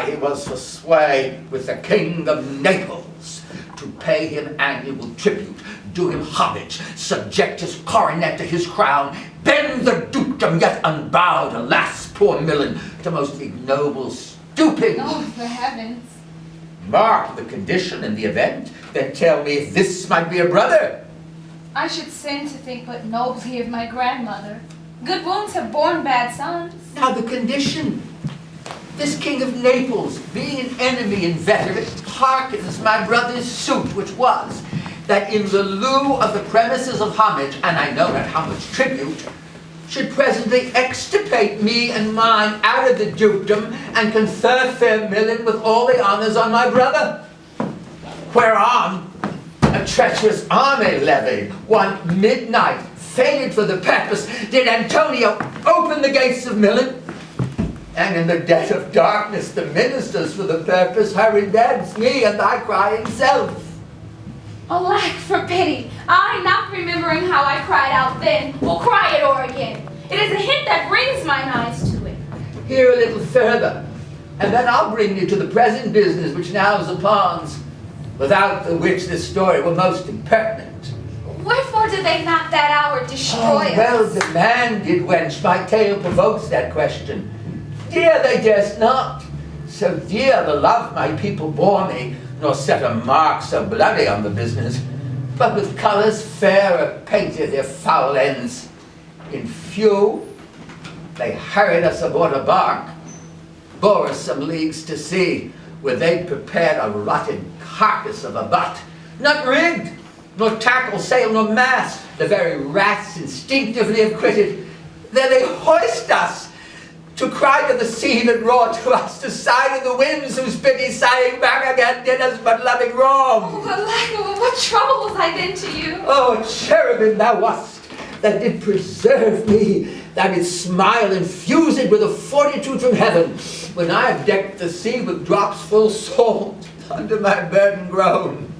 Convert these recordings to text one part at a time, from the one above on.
He was for sway with the King of Naples, to pay him annual tribute, do him homage, subject his coronet to his crown, bend the dukedom yet unbowed, alas, poor Millen, to most ignoble stooping. Oh, for heavens. Mark the condition and the event, then tell me if this might be a brother. I should sin to think but nobly of my grandmother. Good wounds have borne bad sons. Now the condition. This King of Naples, being an enemy inveterate, hearkens my brother's suit, which was, that in the lieu of the premises of homage, and I know not how much tribute, should presently extirpate me and mine out of the dukedom, and confer fair Millen with all the honours on my brother. Whereon a treacherous army levied, one midnight, fated for the purpose, did Antonio open the gates of Millen, and in the dead of darkness the ministers for the purpose hurried thence, me and thy crying self. Alack, for pity! I, not remembering how I cried out then, will cry it o'er again. It is a hint that brings mine eyes to it. Hear a little further, and then I'll bring you to the present business which now is upon, without the which this story were most impertinent. Wherefore did they not that hour destroy us? Well demanded, wench, my tale provokes that question. Dear they durst not, so dear the love my people bore me, nor set a mark so bloody on the business, but with colours fairer painted their foul ends. In few, they hurried us aboard a bark, bore us some leagues to sea, where they prepared a rotted carcass of a butt, not rigged, nor tackle, sail, nor mast, the very rats instinctively have quitted. There they hoist us, to cry to the sea that roared to us, to sigh to the winds whose pity sighing back again did us but loving wrong. Oh, alack, what trouble was I then to you? Oh, cherubim thou wast, that did preserve me, that did smile infused with a fortitude from heaven, when I have decked the sea with drops full salt under my burden groan,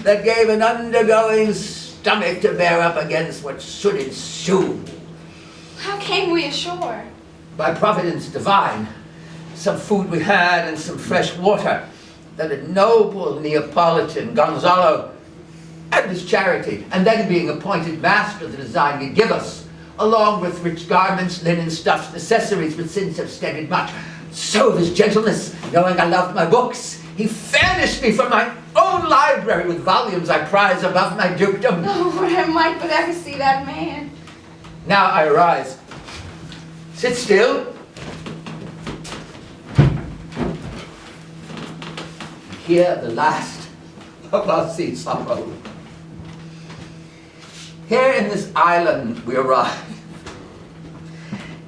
that gave an undergoing stomach to bear up against what should ensue. How came we ashore? By providence divine, some food we had and some fresh water, that a noble Neapolitan, Gonzalo, and his charity, and then being appointed master of the design he'd give us, along with rich garments, linen, stuffs, accessories, which since have steadied much, so of his gentleness, knowing I loved my books, he furnished me from my own library with volumes I prize above my dukedom. Oh, what I might but ever see that man. Now I arise. Sit still. Hear the last of our sea sorrow. Here in this island we arrive,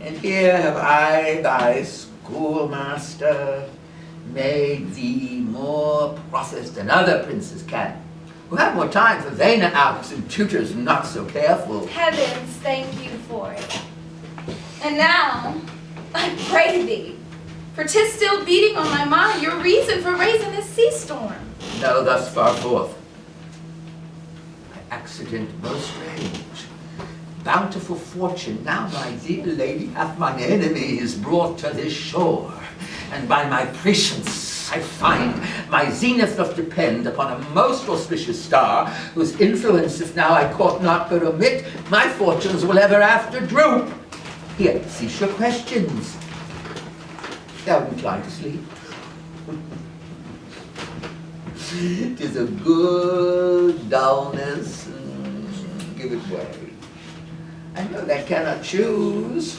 and here have I, thy schoolmaster, made thee more profit than other princes can, who have more time for vainer outs and tutors not so careful. Heavens, thank you for it. And now, I pray thee, for 'tis still beating on my mind your reason for raising this sea storm. No, thus far forth. By accident most strange, bountiful fortune, now my dear lady hath mine enemies brought to this shore, and by my prescience I find my zenith doth depend upon a most auspicious star, whose influence, if now I court not but omit, my fortunes will ever after droop. Here, cease your questions. Thou inclined to sleep. 'Tis a good dullness. Give it way. I know that cannot choose.